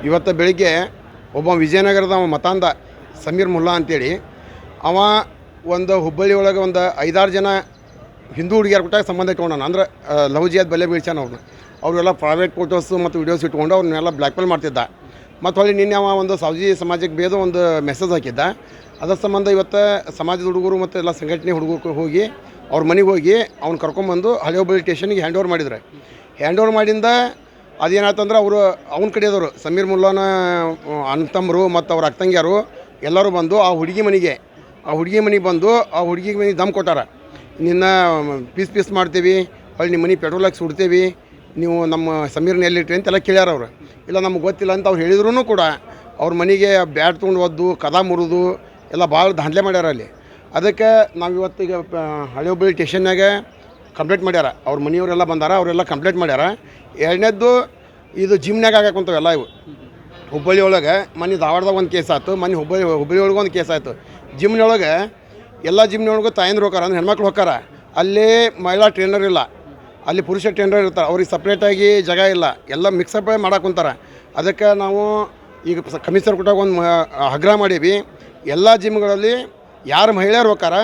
ಇವತ್ತು ಬೆಳಿಗ್ಗೆ ಒಬ್ಬ ವಿಜಯನಗರದ ಮತಾಂಧ ಸಮೀರ್ ಮುಲ್ಲಾ ಅಂತೇಳಿ ಅವ ಒಂದು ಹುಬ್ಬಳ್ಳಿ ಒಳಗೆ ಒಂದು 5-6 ಜನ ಹಿಂದೂ ಹುಡುಗಿಯರ ಕೂಡ ಸಂಬಂಧ ಇಟ್ಕೊಂಡಾನ. ಅಂದ್ರೆ ಲವ್ ಜಿಯಾದ ಬಲೆ ಬೀಳ್ಸಾನ ಅವರೆಲ್ಲ ಪ್ರೈವೇಟ್ ಫೋಟೋಸು ಮತ್ತು ವೀಡಿಯೋಸ್ ಇಟ್ಕೊಂಡು ಅವ್ರನ್ನೆಲ್ಲ ಬ್ಲ್ಯಾಕ್ಮೇಲ್ ಮಾಡ್ತಿದ್ದ. ಮತ್ತು ಹೊಳ್ಳಿ ನಿನ್ನೆ ಅವ ಒಂದು ಸಾವ್ಜಿ ಸಮಾಜಕ್ಕೆ ಬೇದು ಒಂದು ಮೆಸೇಜ್ ಹಾಕಿದ್ದ. ಅದರ ಸಂಬಂಧ ಇವತ್ತು ಸಮಾಜದ ಹುಡುಗರು ಮತ್ತು ಎಲ್ಲ ಸಂಘಟನೆ ಹುಡುಗರು ಹೋಗಿ ಅವ್ರ ಮನೆಗೆ ಹೋಗಿ ಅವ್ನು ಕರ್ಕೊಂಬಂದು ಹಳೆ ಹುಬ್ಬಳ್ಳಿ ಸ್ಟೇಷನ್ಗೆ ಹ್ಯಾಂಡ್ ಓವರ್ ಮಾಡಿದ್ರು. ಹ್ಯಾಂಡ್ ಓವರ್ ಮಾಡಿಂದ ಅದೇನಾಯ್ತಂದ್ರೆ ಅವರು ಅವ್ನ ಕಡೆಯದವರು ಸಮೀರ್ ಮುಲ್ಲಾನ ಅಣ್ಣತಮ್ಮರು ಮತ್ತು ಅವ್ರ ಅಕ್ಕಂಗಿಯರು ಎಲ್ಲರೂ ಬಂದು ಆ ಹುಡುಗಿ ಮನೆಗೆ ಬಂದು ಆ ಹುಡುಗಿ ಮನೆಗೆ ದಮ್ ಕೊಟ್ಟಾರ. ನಿನ್ನ ಪೀಸ್ ಮಾಡ್ತೀವಿ, ಹೊಳ್ಳಿ ನಿಮ್ಮ ಮನೆ ಪೆಟ್ರೋಲ್ ಹಾಕಿ ಸುಡ್ತೀವಿ, ನೀವು ನಮ್ಮ ಸಮೀರ್ನ ಎಲ್ಲಿಟ್ರಿ ಅಂತೆಲ್ಲ ಕೇಳ್ಯಾರ ಅವರು. ಇಲ್ಲ ನಮ್ಗೆ ಗೊತ್ತಿಲ್ಲ ಅಂತ ಅವ್ರು ಹೇಳಿದ್ರು ಕೂಡ ಅವ್ರ ಮನೆಗೆ ಬ್ಯಾಟ್ ತೊಗೊಂಡು ಒದ್ದು ಕದ ಮುರಿದು ಎಲ್ಲ ಭಾಳ ದಾಂಧಲೆ ಮಾಡ್ಯಾರ ಅಲ್ಲಿ. ಅದಕ್ಕೆ ನಾವು ಇವತ್ತಿಗೆ ಹಳೆ ಹುಬ್ಬಳ್ಳಿ ಸ್ಟೇಷನ್ನಾಗ ಕಂಪ್ಲೇಂಟ್ ಮಾಡ್ಯಾರ. ಅವ್ರ ಮನೆಯವರೆಲ್ಲ ಬಂದಾರ, ಅವರೆಲ್ಲ ಕಂಪ್ಲೇಂಟ್ ಮಾಡ್ಯಾರ. ಎರಡನೇದ್ದು ಇದು ಜಿಮ್ನಾಗ ಆಗಾಕೊಂತವೆಲ್ಲ ಇವು ಹುಬ್ಬಳ್ಳಿ ಒಳಗೆ. ಮನೆ ಧಾರವಾಡದಾಗ ಒಂದು ಕೇಸ್ ಆಯ್ತು, ಮನೆ ಹುಬ್ಬಳ್ಳಿ ಒಳಗೆ ಒಂದು ಕೇಸ್ ಆಯಿತು. ಜಿಮ್ನೊಳಗೆ ಎಲ್ಲ ಜಿಮ್ನೊಳಗೆ ತಾಯಂದ್ರು ಹೋಗಾರ, ಅಂದ್ರೆ ಹೆಣ್ಮಕ್ಳು ಹೋಗಾರ. ಅಲ್ಲಿ ಮಹಿಳಾ ಟ್ರೈನರ್ ಇಲ್ಲ, ಅಲ್ಲಿ ಪುರುಷ ಟ್ರೈನರ್ ಇರ್ತಾರೆ. ಅವ್ರಿಗೆ ಸಪ್ರೇಟಾಗಿ ಜಾಗ ಇಲ್ಲ, ಎಲ್ಲ ಮಿಕ್ಸಪ್ ಮಾಡಾಕೊಂತಾರೆ. ಅದಕ್ಕೆ ನಾವು ಈಗ ಕಮಿಷನರ್ ಕೊಟ್ಟಾಗ ಒಂದು ಆಗ್ರಹ ಮಾಡೀವಿ. ಎಲ್ಲ ಜಿಮ್ಗಳಲ್ಲಿ ಯಾರು ಮಹಿಳೆಯರು ಹೋಗಾರ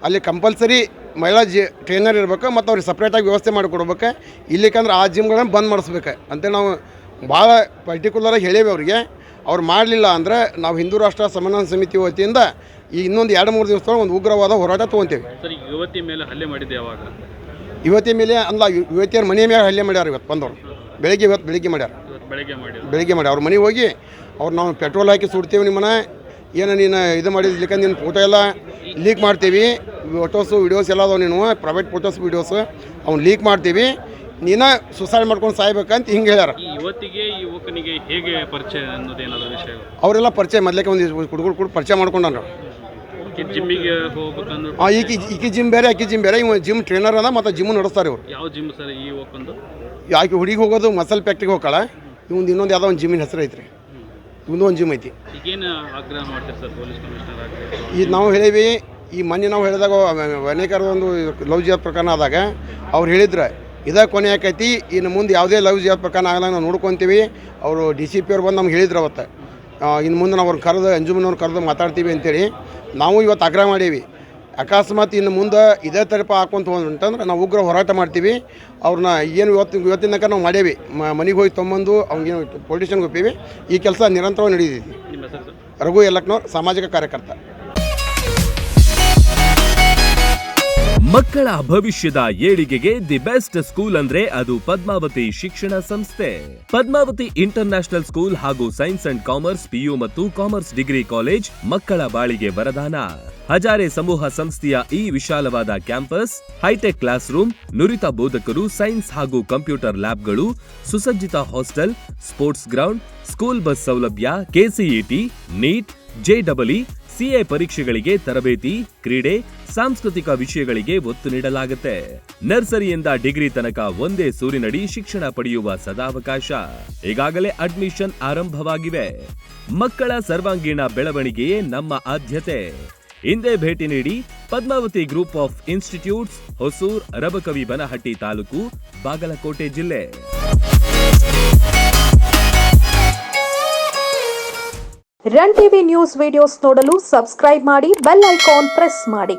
ಅಲ್ಲಿ ಕಂಪಲ್ಸರಿ ಮಹಿಳಾ ಟ್ರೈನರ್ ಇರ್ಬೇಕು ಮತ್ತು ಅವ್ರಿಗೆ ಸಪ್ರೇಟಾಗಿ ವ್ಯವಸ್ಥೆ ಮಾಡಿಕೊಡ್ಬೇಕು. ಇಲ್ಲಿಕಂದ್ರೆ ಆ ಜಿಮ್ಗಳನ್ನು ಬಂದ್ ಮಾಡಿಸ್ಬೇಕು ಅಂತೇಳಿ ನಾವು ಭಾಳ ಪರ್ಟಿಕ್ಯುಲರಾಗಿ ಹೇಳೇವಿ ಅವರಿಗೆ. ಅವ್ರು ಮಾಡಲಿಲ್ಲ ಅಂದರೆ ನಾವು ಹಿಂದೂ ರಾಷ್ಟ್ರ ಸಮನ್ವಯ ಸಮಿತಿ ವತಿಯಿಂದ ಈ ಇನ್ನೊಂದು 2-3 ದಿವಸದೊಳಗೆ ಒಂದು ಉಗ್ರವಾದ ಹೋರಾಟ ತೊಗೊತೀವಿ. ಸರ್, ಯುವತಿ ಮೇಲೆ ಹಲ್ಲೆ ಮಾಡಿದ್ದೆ ಯಾವಾಗ? ಯುವತಿ ಮೇಲೆ ಅಲ್ಲ, ಯುವತಿಯರ ಮನೆ ಮೇಲೆ ಹಲ್ಲೆ ಮಾಡ್ಯಾರ. ಇವತ್ತು ಬಂದವರು ಬೆಳಿಗ್ಗೆ ಮಾಡ್ಯಾರ. ಅವ್ರ ಮನೆಗೆ ಹೋಗಿ ಅವ್ರು ನಾವು ಪೆಟ್ರೋಲ್ ಹಾಕಿ ಸುಡ್ತೀವಿ, ನಿಮ್ಮನ್ನ ಏನು ನೀನು ಇದು ಮಾಡಿದ್ಲಿಕ್ಕೆ ನಿನ್ನ ಫೋಟೋ ಎಲ್ಲ ಲೀಕ್ ಮಾಡ್ತೀವಿ, ಫೋಟೋಸು ವೀಡಿಯೋಸ್ ಎಲ್ಲ ಅದಾವೆ, ನೀನು ಪ್ರೈವೇಟ್ ಫೋಟೋಸ್ ವೀಡಿಯೋಸು ಅವ್ನು ಲೀಕ್ ಮಾಡ್ತೀವಿ, ನೀನು ಸುಸೈಡ್ ಮಾಡ್ಕೊಂಡು ಸಾಯ್ಬೇಕಂತ ಹಿಂಗೆ ಹೇಳ್ಯಾರ. ಯುವತಿಗೆ ಯುವಕನಿಗೆ ಹೇಗೆ ಪರಿಚಯ ಅನ್ನೋದೇನಾದ ವಿಷಯ? ಅವರೆಲ್ಲ ಪರಿಚಯ ಮೊದಲಕ್ಕೆ ಒಂದು ಹುಡುಗರು ಕೂಡ ಪರಿಚಯ ಮಾಡ್ಕೊಂಡ್ರು. ಜಿಮ್ಮಿಗೆ ಹೋಗ್ಬೇಕಂದ್ರೆ ಈಕಿ ಜಿಮ್ ಬೇರೆ, ಆಕಿ ಜಿಮ್ ಬೇರೆ. ಇವ ಜಿಮ್ ಟ್ರೈನರ್ ಅದ ಮತ್ತು ಜಿಮ್ ನಡೆಸ್ತಾರೆ ಇವರು. ಯಾವ ಜಿಮ್ ಸರ್ ಈ ಯುವಕಂದು? ಆಕೆ ಹುಡುಗಿ ಹೋಗೋದು ಮಸಲ್ ಫ್ಯಾಕ್ಟ್ರಿಗೆ ಹೋಗ್ಕಳ. ಇವಂದು ಇನ್ನೊಂದು ಯಾವುದೋ ಒಂದು ಜಿಮ್ಮಿನ ಹೆಸರು ಐತ್ರಿ, ಇವೊಂದು ಒಂದು ಜಿಮ್ ಐತಿ. ಈಗೇನು ಆಗ್ರಹ ಮಾಡ್ತಾರೆ ಸರ್ ಪೊಲೀಸ್ ಕಮಿಷನರ್ ಆಗ್ರಹ? ಈಗ ನಾವು ಹೇಳೀವಿ, ಈ ಮೊನ್ನೆ ನಾವು ಹೇಳಿದಾಗ ಅನೇಕರ ಒಂದು ಲವ್ ಜಿಹಾದ್ ಪ್ರಕರಣ ಆದಾಗ ಅವ್ರು ಹೇಳಿದ್ರೆ ಇದೇ ಕೊನೆ ಆಕೈತಿ, ಇನ್ನು ಮುಂದೆ ಯಾವುದೇ ಲವ್ ಜಿಹಾದ್ ಪ್ರಕರಣ ಆಗಲ್ಲ ನಾವು ನೋಡ್ಕೊತೀವಿ. ಅವರು DCP ಅವ್ರು ಬಂದು ನಮ್ಗೆ ಹೇಳಿದ್ರು ಅವತ್ತು, ಇನ್ನು ಮುಂದೆ ನಾವು ಅವ್ರು ಕರೆದು ಅಂಜುಮನವ್ರು ಕರೆದು ಮಾತಾಡ್ತೀವಿ ಅಂತೇಳಿ. ನಾವು ಇವತ್ತು ಆಗ್ರಹ ಮಾಡೀವಿ. ಅಕಸ್ಮಾತ್ ಇನ್ನು ಮುಂದೆ ಇದೇ ತರಪ ಹಾಕೊಂತ ಅಂತಂದ್ರೆ ನಾವು ಉಗ್ರ ಹೋರಾಟ ಮಾಡ್ತೀವಿ. ಅವ್ರನ್ನ ಏನು ಇವತ್ತಿನ ತನಕ ನಾವು ಮಾಡೇವಿ. ಮನೆಗೆ ಹೋಗಿ ತೊಗೊಂಬಂದು ಅವ್ನಿಗೇನು ಪೊಲಿಟಿಷನ್ಗೆ ಒಪ್ಪೀವಿ. ಈ ಕೆಲಸ ನಿರಂತರವಾಗಿ ನಡೆದಿದೆ. ರಘು ಯಲ್ಲಕ್ನವ್ರು, ಸಾಮಾಜಿಕ ಕಾರ್ಯಕರ್ತ. ಮಕ್ಕಳ ಭವಿಷ್ಯದ ಏಳಿಗೆಗೆ ದಿ ಬೆಸ್ಟ್ ಸ್ಕೂಲ್ ಅಂದ್ರೆ ಅದು ಪದ್ಮಾವತಿ ಶಿಕ್ಷಣ ಸಂಸ್ಥೆ. ಪದ್ಮಾವತಿ ಇಂಟರ್ನ್ಯಾಷನಲ್ ಸ್ಕೂಲ್ ಹಾಗೂ ಸೈನ್ಸ್ ಅಂಡ್ ಕಾಮರ್ಸ್ PU ಮತ್ತು ಕಾಮರ್ಸ್ ಡಿಗ್ರಿ ಕಾಲೇಜ್ ಮಕ್ಕಳ ಬಾಳಿಗೆ ವರದಾನ. ಹಜಾರೆ ಸಮೂಹ ಸಂಸ್ಥೆಯ ಈ ವಿಶಾಲವಾದ ಕ್ಯಾಂಪಸ್, ಹೈಟೆಕ್ ಕ್ಲಾಸ್ ರೂಮ್, ನುರಿತ ಬೋಧಕರು, ಸೈನ್ಸ್ ಹಾಗೂ ಕಂಪ್ಯೂಟರ್ ಲ್ಯಾಬ್ಗಳು, ಸುಸಜ್ಜಿತ hostel, sports ground, school bus ಸೌಲಭ್ಯ, KCET, ನೀಟ್, JEE, CA ಪರೀಕ್ಷೆಗಳಿಗೆ ತರಬೇತಿ, ಕ್ರೀಡೆ, ಸಾಂಸ್ಕೃತಿಕ ವಿಷಯಗಳಿಗೆ ಒತ್ತು ನೀಡಲಾಗುತ್ತೆ. ನರ್ಸರಿಯಿಂದ ಡಿಗ್ರಿ ತನಕ ಒಂದೇ ಸೂರಿನಡಿ ಶಿಕ್ಷಣ ಪಡೆಯುವ ಸದಾವಕಾಶ. ಈಗಾಗಲೇ ಅಡ್ಮಿಷನ್ ಆರಂಭವಾಗಿವೆ. ಮಕ್ಕಳ ಸರ್ವಾಂಗೀಣ ಬೆಳವಣಿಗೆಯೇ ನಮ್ಮ ಆದ್ಯತೆ. ಹಿಂದೆ ಭೇಟಿ ನೀಡಿ Padmavati group of institutes, Hosur, Rabakavi Banahatti ತಾಲೂಕು, ಬಾಗಲಕೋಟೆ ಜಿಲ್ಲೆ. ರನ್ ಟಿವಿ ನ್ಯೂಸ್ ವಿಡಿಯೋಸ್ ನೋಡಲು ಸಬ್ಸ್ಕ್ರೈಬ್ ಮಾಡಿ, ಬೆಲ್ ಐಕಾನ್ ಪ್ರೆಸ್ ಮಾಡಿ.